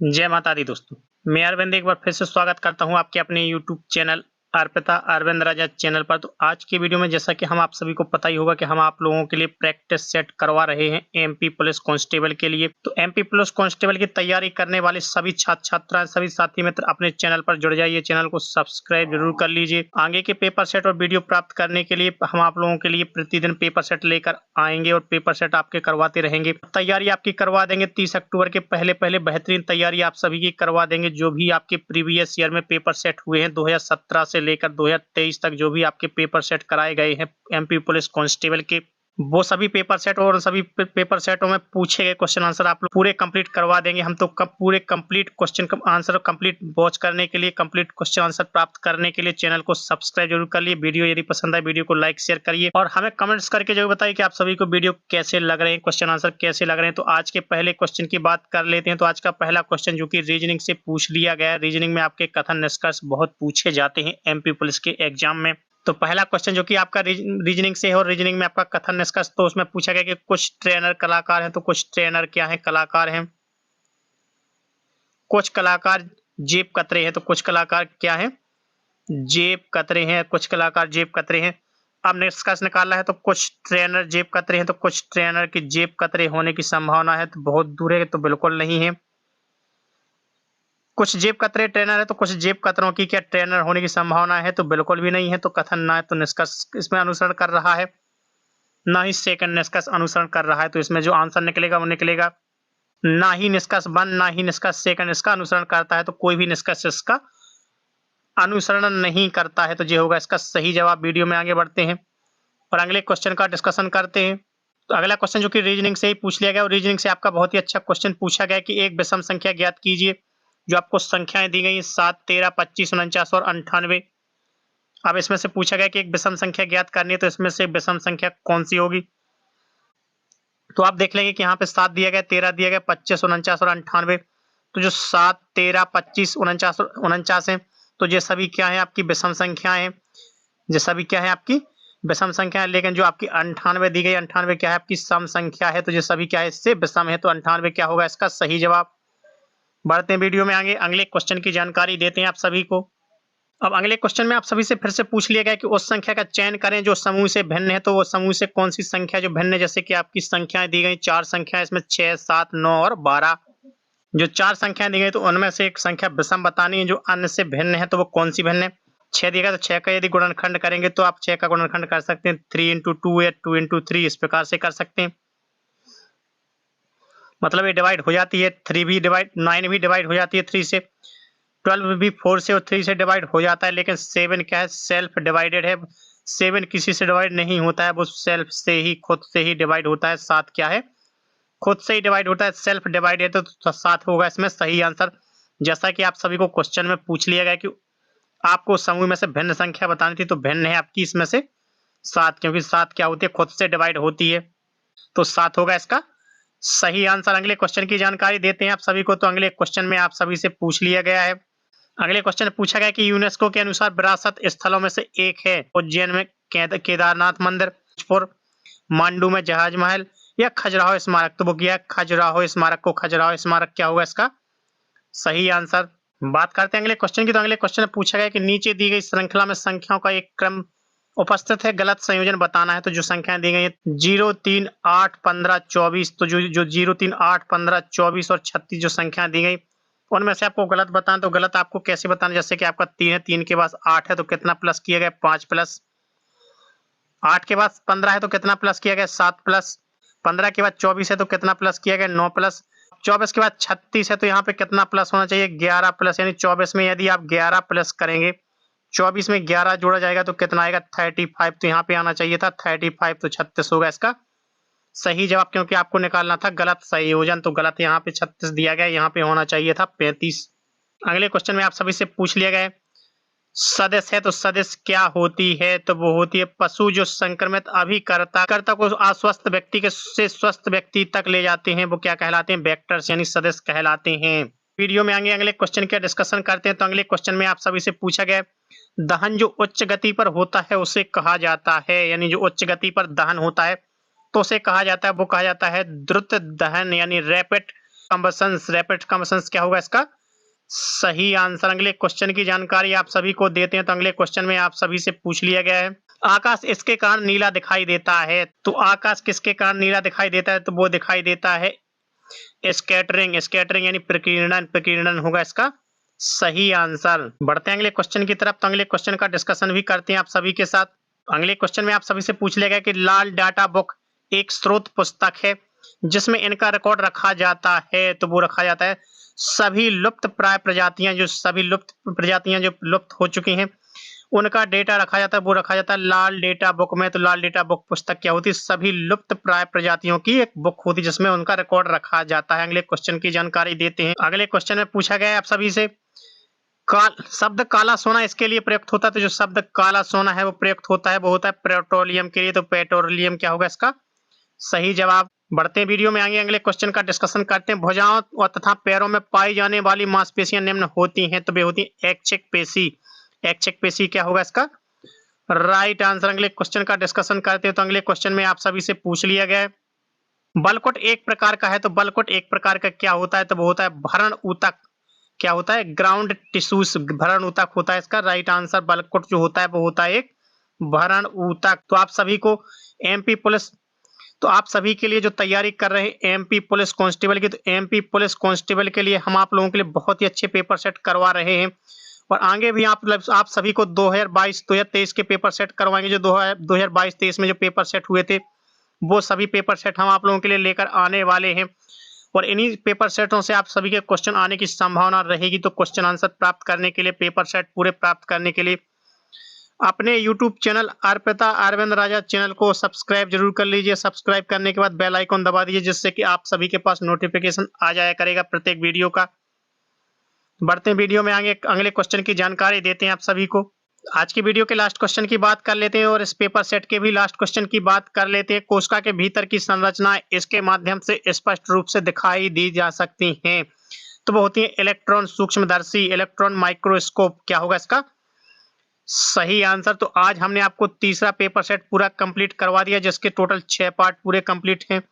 जय माता दी दोस्तों। मैं अरविंद एक बार फिर से स्वागत करता हूं आपके अपने यूट्यूब चैनल अर्पिता अरविंद राजा चैनल पर। तो आज की वीडियो में जैसा कि हम आप सभी को पता ही होगा कि हम आप लोगों के लिए प्रैक्टिस सेट करवा रहे हैं एमपी पुलिस कांस्टेबल के लिए। तो एमपी पुलिस कांस्टेबल की तैयारी करने वाले सभी छात्र छात्राएं सभी साथी मित्र अपने चैनल पर जुड़ जाइए, चैनल को सब्सक्राइब जरूर कर लीजिए। आगे के पेपर सेट और वीडियो प्राप्त करने के लिए हम आप लोगों के लिए प्रतिदिन पेपर सेट लेकर आएंगे और पेपर सेट आपके करवाते रहेंगे। तैयारी आपकी करवा देंगे 30 अक्टूबर के पहले पहले बेहतरीन तैयारी आप सभी की करवा देंगे। जो भी आपके प्रीवियस ईयर में पेपर सेट हुए हैं 2017 से लेकर 2023 तक जो भी आपके पेपर सेट कराए गए हैं एमपी पुलिस कांस्टेबल के, वो सभी पेपर सेट और सभी पेपर सेटों में पूछे गए क्वेश्चन आंसर आप लोग पूरे कंप्लीट करवा देंगे। हम तो पूरे complete question answer complete watch करने के लिए, कंप्लीट क्वेश्चन आंसर प्राप्त करने के लिए चैनल को सब्सक्राइब जरूर कर लिए। वीडियो यदि पसंद आए वीडियो को लाइक शेयर करिए और हमें कमेंट्स करके जरूर बताइए कि आप सभी को वीडियो कैसे लग रहे हैं, क्वेश्चन आंसर कैसे लग रहे हैं। तो आज के पहले क्वेश्चन की बात कर लेते हैं। तो आज का पहला क्वेश्चन जो कि रीजनिंग से पूछ लिया गया है। रीजनिंग में आपके कथन निष्कर्ष बहुत पूछे जाते हैं एमपी पुलिस के एग्जाम में। तो पहला क्वेश्चन जो कि आपका रीजनिंग से है और रीजनिंग में आपका कथन निष्कर्ष, तो उसमें पूछा गया कि कुछ ट्रेनर कलाकार हैं। तो कुछ ट्रेनर क्या है? कलाकार हैं। कुछ कलाकार जेब कतरे हैं। तो कुछ कलाकार क्या है? जेब कतरे हैं। कुछ कलाकार जेब कतरे हैं। अब निष्कर्ष निकालना है। तो कुछ ट्रेनर जेब कतरे हैं। तो कुछ ट्रेनर की जेब कतरे होने की संभावना है। तो बहुत दूर है, तो बिल्कुल नहीं है। कुछ जेब कतरे ट्रेनर है। तो कुछ जेब कतरों की क्या ट्रेनर होने की संभावना है? तो बिल्कुल भी नहीं है। तो कथन ना है, तो निष्कर्ष इसमें अनुसरण कर रहा है, ना ही सेकंड निष्कर्ष अनुसरण कर रहा है। तो इसमें जो आंसर निकलेगा वो निकलेगा ना ही निष्कर्ष 1 ना ही निष्कर्ष सेकंड इसका अनुसरण करता है। तो कोई भी निष्कर्ष इसका अनुसरण नहीं करता है। तो ये होगा इसका सही जवाब। वीडियो में आगे बढ़ते हैं और अगले क्वेश्चन का डिस्कशन करते हैं। तो अगला क्वेश्चन जो कि रीजनिंग से ही पूछ लिया गया और रीजनिंग से आपका बहुत ही अच्छा क्वेश्चन पूछा गया कि एक विषम संख्या ज्ञात कीजिए। जो आपको संख्याएं दी गई 7, 13, 25, 49 और 98। अब इसमें से पूछा गया कि एक विषम संख्या ज्ञात करनी है, तो इसमें से विषम संख्या कौन सी होगी? तो आप देख लेंगे कि यहाँ पे 7 दिया गया, 13 दिया गया, 25, 49 और 98। तो जो 7, 13, 25, 49 और 49 है, तो ये सभी क्या है? आपकी विषम संख्याएं हैं। ये सभी क्या है? आपकी विषम संख्या है। लेकिन जो आपकी 98 दी गई, 98 क्या है? आपकी सम संख्या है। तो ये सभी क्या है? इससे विषम है। तो 98 क्या होगा इसका सही जवाब। बढ़ते हैं वीडियो में आगे, अगले क्वेश्चन की जानकारी देते हैं आप सभी को। अब अगले क्वेश्चन में आप सभी से फिर से पूछ लिया गया कि उस संख्या का चयन करें जो समूह से भिन्न है। तो वो समूह से कौन सी संख्या जो भिन्न है? जैसे कि आपकी संख्याएं दी गई 4 संख्या, इसमें 6, 7, 9 और 12। जो 4 संख्याएं दी गई तो उनमें से एक संख्या विषम बतानी है जो अन्य से भिन्न है। तो वो कौन सी भिन्न है? 6 दिया गया, तो 6 का यदि गुणनखंड करेंगे तो आप 6 का गुणनखंड कर सकते हैं। 3 × 2 या 2 × 3 इस प्रकार से कर सकते हैं। मतलब ये डिवाइड हो जाती है। 3 भी डिवाइड, 9 भी डिवाइड हो जाती है 3 से। 12 भी 4 से और 3 से डिवाइड हो जाता है। लेकिन 7 क्या है? सेल्फ डिवाइडेड है। 7 किसी से डिवाइड नहीं होता है, वो सेल्फ से ही, खुद से ही डिवाइड होता है। 7 क्या है? खुद से ही डिवाइड होता है, सेल्फ डिवाइड है। तो 7 होगा इसमें सही आंसर। जैसा कि आप सभी को क्वेश्चन में पूछ लिया गया कि आपको समूह में से भिन्न संख्या बतानी थी, तो भिन्न है आपकी इसमें से 7, क्योंकि 7 क्या होती है? खुद से डिवाइड होती है। तो 7 होगा इसका सही आंसर। अगले क्वेश्चन की जानकारी देते हैं आप सभी को। तो अगले क्वेश्चन में आप सभी से पूछ लिया गया है, अगले क्वेश्चन में पूछा गया कि यूनेस्को के अनुसार विरासत स्थलों में से एक है उज्जैन में केदारनाथ मंदिर, मांडू में जहाज महल या खजुराहो स्मारक। तो वो किया खजुराहो स्मारक को। खजुराहो स्मारक क्या होगा इसका सही आंसर। बात करते हैं अगले क्वेश्चन की। तो अगले क्वेश्चन में पूछा गया कि नीचे दी गई श्रृंखला में संख्याओं का एक क्रम उपस्थित है, गलत संयोजन बताना है। तो जो संख्याएं दी गई है 0, 3, 8, 15, 24। तो जो 0, 3, 8, 15, 24 और 36 जो संख्याएं दी गई उनमें से आपको गलत बताना। तो गलत आपको कैसे बताना? जैसे कि आपका 3 है, 3 के बाद 8 है तो कितना प्लस किया गया? 5 प्लस। 8 के बाद 15 है तो कितना प्लस किया गया? 7 प्लस। 15 के बाद 24 है तो कितना प्लस किया गया? 9 प्लस। 24 के बाद 36 है तो यहाँ पे कितना प्लस होना चाहिए? 11 प्लस। यानी 24 में यदि आप 11 प्लस करेंगे, 24 में 11 जोड़ा जाएगा तो कितना आएगा? 35। तो यहाँ पे आना चाहिए था 35। तो 36 होगा इसका सही जवाब, क्योंकि आपको निकालना था गलत संयोजन। तो गलत यहाँ पे 36 दिया गया, यहाँ पे होना चाहिए था 35। अगले क्वेश्चन में आप सभी से पूछ लिया गया सदस्य है। तो सदस्य क्या होती है? तो वो होती है पशु जो संक्रमित अभिकर्ता को अस्वस्थ व्यक्ति के से स्वस्थ व्यक्ति तक ले जाते हैं, वो क्या कहलाते हैं? वेक्टर्स, यानी सदस्य कहलाते हैं। वीडियो में आगे अगले क्वेश्चन का डिस्कशन करते हैं। तो अगले क्वेश्चन में आप सभी से पूछा गया दहन जो उच्च गति पर होता है उसे कहा जाता है, यानी जो उच्च गति पर दहन होता है तो उसे कहा जाता है, वो कहा जाता है द्रुत दहन, यानी रैपिड कंबसन, रैपिड कंबसन क्या होगा इसका सही आंसर। अगले क्वेश्चन की जानकारी आप सभी को देते हैं। तो अगले क्वेश्चन में आप सभी से पूछ लिया गया है, आकाश इसके कारण नीला दिखाई देता है। तो आकाश किसके कारण नीला दिखाई देता है? तो वो दिखाई देता है स्कैटरिंग, स्कैटरिंग यानी प्रकीर्णन, प्रकीर्णन होगा इसका सही आंसर। बढ़ते हैं अगले क्वेश्चन की तरफ। तो अगले क्वेश्चन का डिस्कशन भी करते हैं आप सभी के साथ। अगले क्वेश्चन में आप सभी से पूछ लिया गया कि लाल डाटा बुक एक स्रोत पुस्तक है जिसमें इनका रिकॉर्ड रखा जाता है। तो वो रखा जाता है सभी लुप्त प्राय प्रजातियां, जो सभी लुप्त प्रजातियां जो लुप्त हो चुकी हैं उनका डेटा रखा जाता है, वो रखा जाता है लाल डेटा बुक में। तो लाल डेटा बुक पुस्तक क्या होती है? सभी लुप्त प्राय प्रजातियों की एक बुक होती है जिसमें उनका रिकॉर्ड रखा जाता है। अगले क्वेश्चन की जानकारी देते हैं। अगले क्वेश्चन में पूछा गया है आप सभी से शब्द काला सोना इसके लिए प्रयुक्त होता है। तो जो शब्द काला सोना है वो प्रयुक्त होता है, वो होता है पेट्रोलियम के लिए। तो पेट्रोलियम क्या होगा इसका सही जवाब। बढ़ते हैं वीडियो में आगे अगले क्वेश्चन का डिस्कशन करते हैं। भुजाओं और तथा पैरों में पाई जाने वाली मांसपेशियां निम्न होती हैं। तो वे होती है ऐच्छिक पेशी। ऐच्छिक पेशी क्या होगा इसका राइट आंसर। अगले क्वेश्चन का डिस्कशन करते हैं। तो अगले क्वेश्चन में आप सभी से पूछ लिया गया है बलकुट एक प्रकार का है। तो बलकुट एक प्रकार का क्या होता है? तो वो होता है भरण ऊतक। क्या होता है? ग्राउंड टिश्यूज, भरण ऊतक होता है इसका राइट आंसर। बलकुट जो होता है वो होता है एक भरण ऊतक। तो आप सभी को एमपी पुलिस, तो आप सभी के लिए जो तैयारी कर रहे हैं एमपी पुलिस कांस्टेबल की, तो एमपी पुलिस कांस्टेबल के लिए हम आप लोगों के लिए बहुत ही अच्छे पेपर सेट करवा रहे हैं और आगे भी आप सभी को 2022-2023 के पेपर सेट करवाएंगे। जो 2022-23 में जो पेपर सेट हुए थे वो सभी पेपर सेट हम आप लोगों के लिए लेकर आने वाले हैं और इन्हीं पेपर सेटों से आप सभी के क्वेश्चन आने की संभावना रहेगी। तो क्वेश्चन आंसर प्राप्त करने के लिए, पेपर सेट पूरे प्राप्त करने के लिए अपने YouTube चैनल अर्पिता अरविंद राजा चैनल को सब्सक्राइब जरूर कर लीजिए। सब्सक्राइब करने के बाद बेल आइकन दबा दीजिए जिससे कि आप सभी के पास नोटिफिकेशन आ जाया करेगा प्रत्येक वीडियो का। बढ़ते हैं वीडियो में आगे अगले क्वेश्चन की जानकारी देते हैं आप सभी को। आज की वीडियो के लास्ट क्वेश्चन की बात कर लेते हैं और इस पेपर सेट के भी लास्ट क्वेश्चन की बात कर लेते हैं। कोशिका के भीतर की संरचना इसके माध्यम से स्पष्ट रूप से दिखाई दी जा सकती हैं। तो वो होती है इलेक्ट्रॉन सूक्ष्मदर्शी, इलेक्ट्रॉन माइक्रोस्कोप। क्या होगा इसका सही आंसर। तो आज हमने आपको तीसरा पेपर सेट पूरा कंप्लीट करवा दिया जिसके टोटल 6 पार्ट पूरे कंप्लीट हैं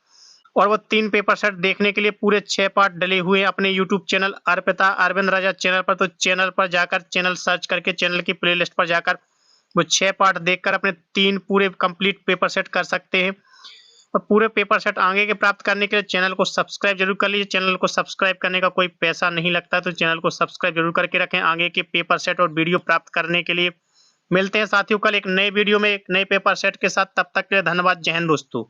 और वो 3 पेपर सेट देखने के लिए पूरे 6 पार्ट डले हुए हैं अपने YouTube चैनल अर्पिता अरविंद राजा चैनल पर। तो चैनल पर जाकर, चैनल सर्च करके चैनल की प्लेलिस्ट पर जाकर वो 6 पार्ट देखकर अपने 3 पूरे कंप्लीट पेपर सेट कर सकते हैं और पूरे पेपर सेट आगे के प्राप्त करने के लिए चैनल को सब्सक्राइब जरूर कर लीजिए। चैनल को सब्सक्राइब करने का कोई पैसा नहीं लगता, तो चैनल को सब्सक्राइब जरूर करके रखें आगे के पेपर सेट और वीडियो प्राप्त करने के लिए। मिलते हैं साथियों कल एक नए वीडियो में एक नए पेपर सेट के साथ। तब तक के लिए धन्यवाद। जय हिंद दोस्तों।